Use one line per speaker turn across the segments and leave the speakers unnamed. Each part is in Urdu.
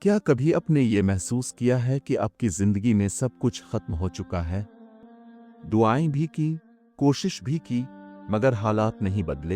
کیا کبھی آپ نے یہ محسوس کیا ہے کہ آپ کی زندگی میں سب کچھ ختم ہو چکا ہے؟ دعائیں بھی کی، کوشش بھی کی، مگر حالات نہیں بدلے،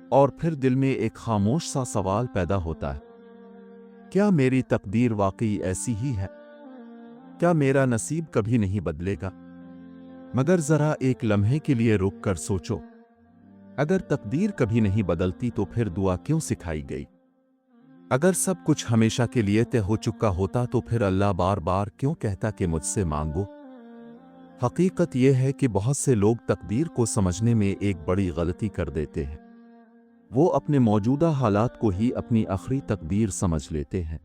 اور پھر دل میں ایک خاموش سا سوال پیدا ہوتا ہے، کیا میری تقدیر واقعی ایسی ہی ہے؟ کیا میرا نصیب کبھی نہیں بدلے گا؟ مگر ذرا ایک لمحے کے لیے رک کر سوچو، اگر تقدیر کبھی نہیں بدلتی تو پھر دعا کیوں سکھائی گئی؟ اگر سب کچھ ہمیشہ کے لیے طے ہو چکا ہوتا تو پھر اللہ بار بار کیوں کہتا کہ مجھ سے مانگو؟ حقیقت یہ ہے کہ بہت سے لوگ تقدیر کو سمجھنے میں ایک بڑی غلطی کر دیتے ہیں۔ وہ اپنے موجودہ حالات کو ہی اپنی آخری تقدیر سمجھ لیتے ہیں،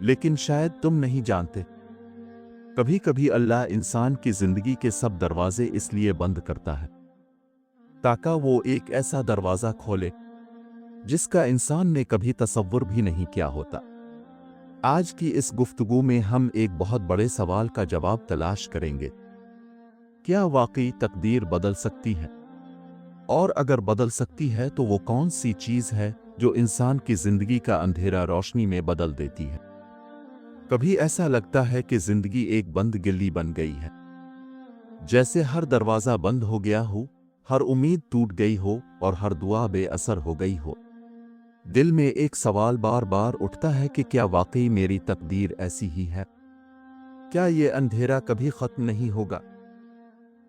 لیکن شاید تم نہیں جانتے، کبھی کبھی اللہ انسان کی زندگی کے سب دروازے اس لیے بند کرتا ہے تاکہ وہ ایک ایسا دروازہ کھولے جس کا انسان نے کبھی تصور بھی نہیں کیا ہوتا۔ آج کی اس گفتگو میں ہم ایک بہت بڑے سوال کا جواب تلاش کریں گے، کیا واقعی تقدیر بدل سکتی ہے؟ اور اگر بدل سکتی ہے تو وہ کون سی چیز ہے جو انسان کی زندگی کا اندھیرا روشنی میں بدل دیتی ہے؟ کبھی ایسا لگتا ہے کہ زندگی ایک بند گلی بن گئی ہے، جیسے ہر دروازہ بند ہو گیا ہو، ہر امید ٹوٹ گئی ہو اور ہر دعا بے اثر ہو گئی ہو۔ دل میں ایک سوال بار بار اٹھتا ہے کہ کیا واقعی میری تقدیر ایسی ہی ہے؟ کیا یہ اندھیرا کبھی ختم نہیں ہوگا؟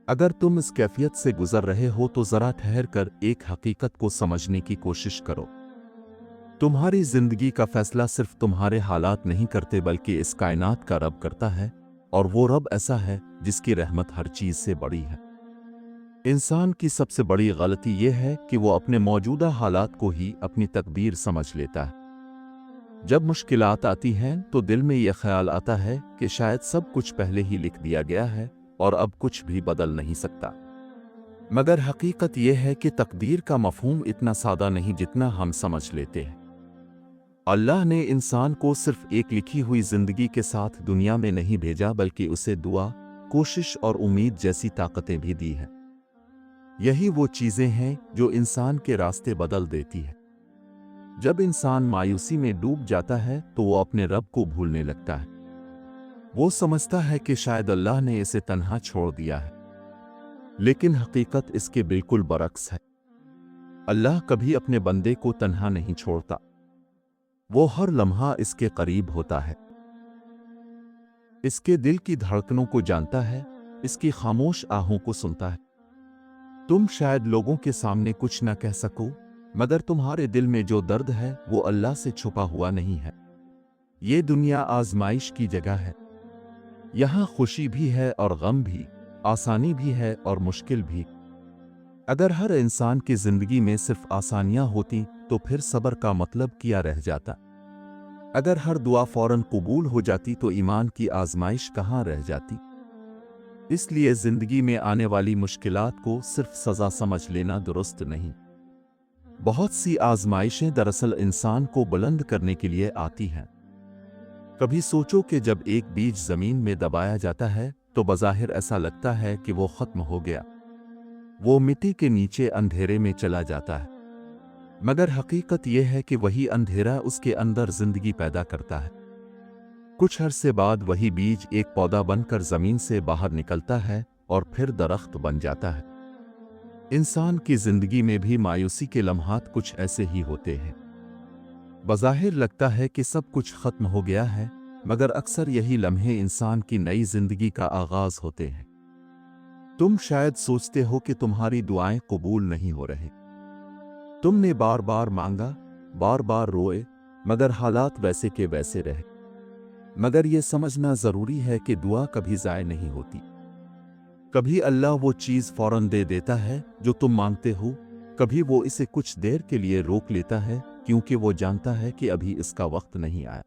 اگر تم اس کیفیت سے گزر رہے ہو تو ذرا ٹھہر کر ایک حقیقت کو سمجھنے کی کوشش کرو۔ تمہاری زندگی کا فیصلہ صرف تمہارے حالات نہیں کرتے بلکہ اس کائنات کا رب کرتا ہے، اور وہ رب ایسا ہے جس کی رحمت ہر چیز سے بڑی ہے۔ انسان کی سب سے بڑی غلطی یہ ہے کہ وہ اپنے موجودہ حالات کو ہی اپنی تقدیر سمجھ لیتا ہے۔ جب مشکلات آتی ہیں تو دل میں یہ خیال آتا ہے کہ شاید سب کچھ پہلے ہی لکھ دیا گیا ہے اور اب کچھ بھی بدل نہیں سکتا۔ مگر حقیقت یہ ہے کہ تقدیر کا مفہوم اتنا سادہ نہیں جتنا ہم سمجھ لیتے ہیں۔ اللہ نے انسان کو صرف ایک لکھی ہوئی زندگی کے ساتھ دنیا میں نہیں بھیجا بلکہ اسے دعا، کوشش اور امید جیسی طاقتیں بھی دی ہیں۔ یہی وہ چیزیں ہیں جو انسان کے راستے بدل دیتی ہے۔ جب انسان مایوسی میں ڈوب جاتا ہے تو وہ اپنے رب کو بھولنے لگتا ہے۔ وہ سمجھتا ہے کہ شاید اللہ نے اسے تنہا چھوڑ دیا ہے، لیکن حقیقت اس کے بالکل برعکس ہے۔ اللہ کبھی اپنے بندے کو تنہا نہیں چھوڑتا، وہ ہر لمحہ اس کے قریب ہوتا ہے، اس کے دل کی دھڑکنوں کو جانتا ہے، اس کی خاموش آہوں کو سنتا ہے۔ تم شاید لوگوں کے سامنے کچھ نہ کہہ سکو، مگر تمہارے دل میں جو درد ہے وہ اللہ سے چھپا ہوا نہیں ہے۔ یہ دنیا آزمائش کی جگہ ہے، یہاں خوشی بھی ہے اور غم بھی، آسانی بھی ہے اور مشکل بھی۔ اگر ہر انسان کی زندگی میں صرف آسانیاں ہوتی تو پھر صبر کا مطلب کیا رہ جاتا؟ اگر ہر دعا فوراً قبول ہو جاتی تو ایمان کی آزمائش کہاں رہ جاتی؟ اس لیے زندگی میں آنے والی مشکلات کو صرف سزا سمجھ لینا درست نہیں۔ بہت سی آزمائشیں دراصل انسان کو بلند کرنے کے لیے آتی ہیں۔ کبھی سوچو کہ جب ایک بیج زمین میں دبایا جاتا ہے تو بظاہر ایسا لگتا ہے کہ وہ ختم ہو گیا، وہ مٹی کے نیچے اندھیرے میں چلا جاتا ہے، مگر حقیقت یہ ہے کہ وہی اندھیرا اس کے اندر زندگی پیدا کرتا ہے۔ کچھ عرصے بعد وہی بیج ایک پودا بن کر زمین سے باہر نکلتا ہے اور پھر درخت بن جاتا ہے۔ انسان کی زندگی میں بھی مایوسی کے لمحات کچھ ایسے ہی ہوتے ہیں۔ بظاہر لگتا ہے کہ سب کچھ ختم ہو گیا ہے، مگر اکثر یہی لمحے انسان کی نئی زندگی کا آغاز ہوتے ہیں۔ تم شاید سوچتے ہو کہ تمہاری دعائیں قبول نہیں ہو رہے، تم نے بار بار مانگا، بار بار روئے، مگر حالات ویسے کے ویسے رہے۔ مگر یہ سمجھنا ضروری ہے کہ دعا کبھی ضائع نہیں ہوتی۔ کبھی اللہ وہ چیز فوراً دے دیتا ہے جو تم مانگتے ہو، کبھی وہ اسے کچھ دیر کے لیے روک لیتا ہے کیونکہ وہ جانتا ہے کہ ابھی اس کا وقت نہیں آیا،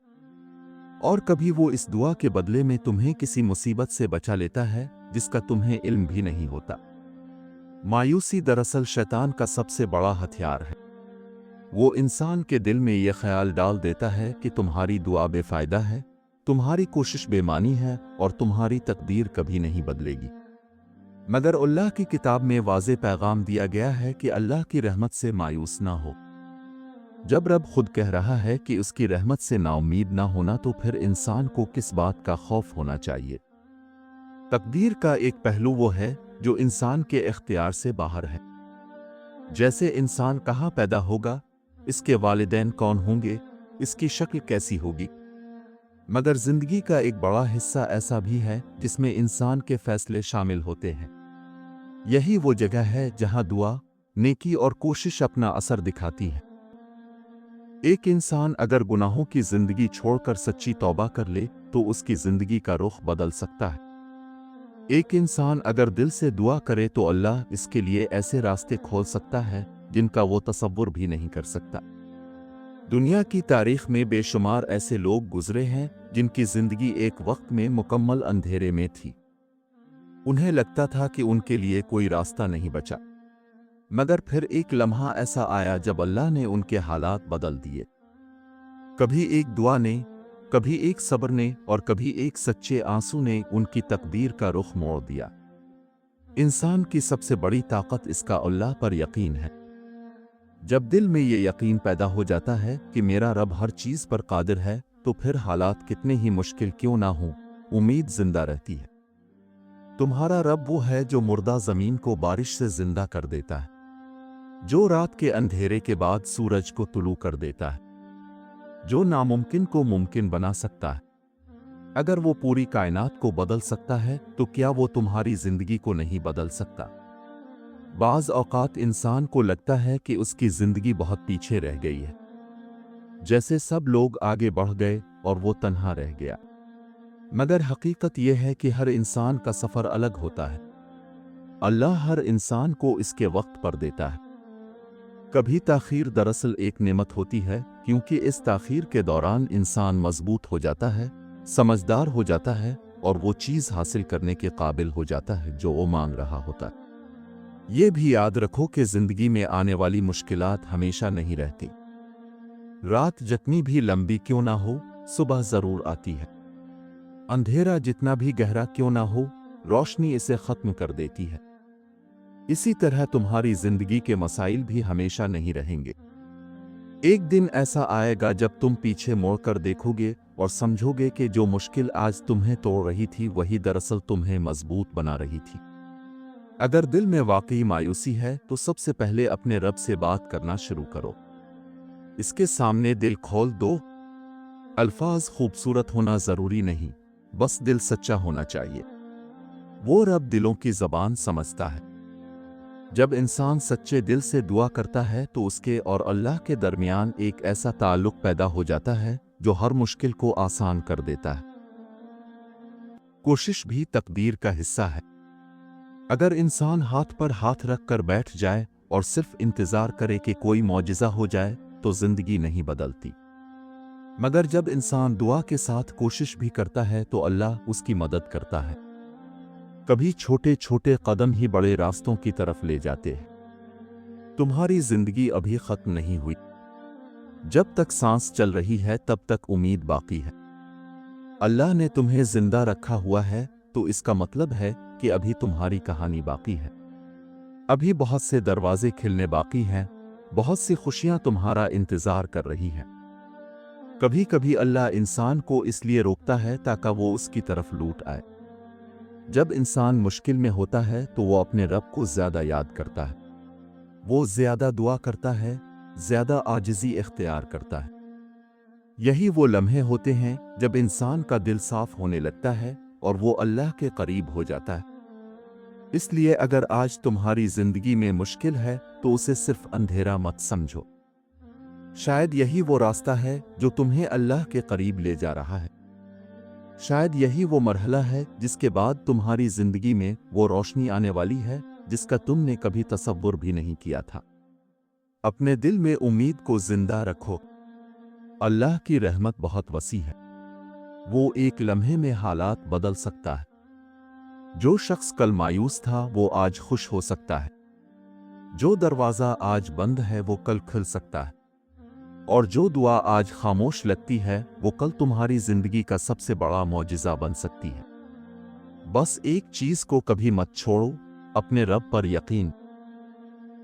اور کبھی وہ اس دعا کے بدلے میں تمہیں کسی مصیبت سے بچا لیتا ہے جس کا تمہیں علم بھی نہیں ہوتا۔ مایوسی دراصل شیطان کا سب سے بڑا ہتھیار ہے۔ وہ انسان کے دل میں یہ خیال ڈال دیتا ہے کہ تمہاری دعا بے فائدہ ہے، تمہاری کوشش بے معنی ہے اور تمہاری تقدیر کبھی نہیں بدلے گی۔ مگر اللہ کی کتاب میں واضح پیغام دیا گیا ہے کہ اللہ کی رحمت سے مایوس نہ ہو۔ جب رب خود کہہ رہا ہے کہ اس کی رحمت سے نا امید نہ ہونا تو پھر انسان کو کس بات کا خوف ہونا چاہیے؟ تقدیر کا ایک پہلو وہ ہے جو انسان کے اختیار سے باہر ہے، جیسے انسان کہاں پیدا ہوگا، اس کے والدین کون ہوں گے، اس کی شکل کیسی ہوگی۔ مگر زندگی کا ایک بڑا حصہ ایسا بھی ہے جس میں انسان کے فیصلے شامل ہوتے ہیں۔ یہی وہ جگہ ہے جہاں دعا، نیکی اور کوشش اپنا اثر دکھاتی ہے۔ ایک انسان اگر گناہوں کی زندگی چھوڑ کر سچی توبہ کر لے تو اس کی زندگی کا رخ بدل سکتا ہے۔ ایک انسان اگر دل سے دعا کرے تو اللہ اس کے لیے ایسے راستے کھول سکتا ہے جن کا وہ تصور بھی نہیں کر سکتا۔ دنیا کی تاریخ میں بے شمار ایسے لوگ گزرے ہیں جن کی زندگی ایک وقت میں مکمل اندھیرے میں تھی۔ انہیں لگتا تھا کہ ان کے لیے کوئی راستہ نہیں بچا، مگر پھر ایک لمحہ ایسا آیا جب اللہ نے ان کے حالات بدل دیے۔ کبھی ایک دعا نے، کبھی ایک صبر نے اور کبھی ایک سچے آنسو نے ان کی تقدیر کا رخ موڑ دیا۔ انسان کی سب سے بڑی طاقت اس کا اللہ پر یقین ہے۔ جب دل میں یہ یقین پیدا ہو جاتا ہے کہ میرا رب ہر چیز پر قادر ہے تو پھر حالات کتنے ہی مشکل کیوں نہ ہوں، امید زندہ رہتی ہے۔ تمہارا رب وہ ہے جو مردہ زمین کو بارش سے زندہ کر دیتا ہے، جو رات کے اندھیرے کے بعد سورج کو طلوع کر دیتا ہے، جو ناممکن کو ممکن بنا سکتا ہے۔ اگر وہ پوری کائنات کو بدل سکتا ہے تو کیا وہ تمہاری زندگی کو نہیں بدل سکتا؟ بعض اوقات انسان کو لگتا ہے کہ اس کی زندگی بہت پیچھے رہ گئی ہے، جیسے سب لوگ آگے بڑھ گئے اور وہ تنہا رہ گیا۔ مگر حقیقت یہ ہے کہ ہر انسان کا سفر الگ ہوتا ہے۔ اللہ ہر انسان کو اس کے وقت پر دیتا ہے۔ کبھی تاخیر دراصل ایک نعمت ہوتی ہے، کیونکہ اس تاخیر کے دوران انسان مضبوط ہو جاتا ہے، سمجھدار ہو جاتا ہے اور وہ چیز حاصل کرنے کے قابل ہو جاتا ہے جو وہ مانگ رہا ہوتا ہے۔ یہ بھی یاد رکھو کہ زندگی میں آنے والی مشکلات ہمیشہ نہیں رہتی۔ رات جتنی بھی لمبی کیوں نہ ہو، صبح ضرور آتی ہے۔ اندھیرا جتنا بھی گہرا کیوں نہ ہو، روشنی اسے ختم کر دیتی ہے۔ اسی طرح تمہاری زندگی کے مسائل بھی ہمیشہ نہیں رہیں گے۔ ایک دن ایسا آئے گا جب تم پیچھے موڑ کر دیکھو گے اور سمجھو گے کہ جو مشکل آج تمہیں توڑ رہی تھی وہی دراصل تمہیں مضبوط بنا رہی تھی۔ اگر دل میں واقعی مایوسی ہے تو سب سے پہلے اپنے رب سے بات کرنا شروع کرو۔ اس کے سامنے دل کھول دو۔ الفاظ خوبصورت ہونا ضروری نہیں، بس دل سچا ہونا چاہیے۔ وہ رب دلوں کی زبان سمجھتا ہے۔ جب انسان سچے دل سے دعا کرتا ہے تو اس کے اور اللہ کے درمیان ایک ایسا تعلق پیدا ہو جاتا ہے جو ہر مشکل کو آسان کر دیتا ہے۔ کوشش بھی تقدیر کا حصہ ہے۔ اگر انسان ہاتھ پر ہاتھ رکھ کر بیٹھ جائے اور صرف انتظار کرے کہ کوئی معجزہ ہو جائے تو زندگی نہیں بدلتی۔ مگر جب انسان دعا کے ساتھ کوشش بھی کرتا ہے تو اللہ اس کی مدد کرتا ہے۔ کبھی چھوٹے چھوٹے قدم ہی بڑے راستوں کی طرف لے جاتے ہیں۔ تمہاری زندگی ابھی ختم نہیں ہوئی۔ جب تک سانس چل رہی ہے تب تک امید باقی ہے۔ اللہ نے تمہیں زندہ رکھا ہوا ہے تو اس کا مطلب ہے کہ ابھی تمہاری کہانی باقی ہے۔ ابھی بہت سے دروازے کھلنے باقی ہیں، بہت سی خوشیاں تمہارا انتظار کر رہی ہیں۔ کبھی کبھی اللہ انسان کو اس لیے روکتا ہے تاکہ وہ اس کی طرف لوٹ آئے۔ جب انسان مشکل میں ہوتا ہے تو وہ اپنے رب کو زیادہ یاد کرتا ہے، وہ زیادہ دعا کرتا ہے، زیادہ عاجزی اختیار کرتا ہے۔ یہی وہ لمحے ہوتے ہیں جب انسان کا دل صاف ہونے لگتا ہے اور وہ اللہ کے قریب ہو جاتا ہے۔ اس لیے اگر آج تمہاری زندگی میں مشکل ہے تو اسے صرف اندھیرا مت سمجھو۔ شاید یہی وہ راستہ ہے جو تمہیں اللہ کے قریب لے جا رہا ہے۔ شاید یہی وہ مرحلہ ہے جس کے بعد تمہاری زندگی میں وہ روشنی آنے والی ہے جس کا تم نے کبھی تصور بھی نہیں کیا تھا۔ اپنے دل میں امید کو زندہ رکھو۔ اللہ کی رحمت بہت وسیع ہے۔ وہ ایک لمحے میں حالات بدل سکتا ہے۔ جو شخص کل مایوس تھا وہ آج خوش ہو سکتا ہے۔ جو دروازہ آج بند ہے وہ کل کھل سکتا ہے۔ اور جو دعا آج خاموش لگتی ہے وہ کل تمہاری زندگی کا سب سے بڑا معجزہ بن سکتی ہے۔ بس ایک چیز کو کبھی مت چھوڑو، اپنے رب پر یقین۔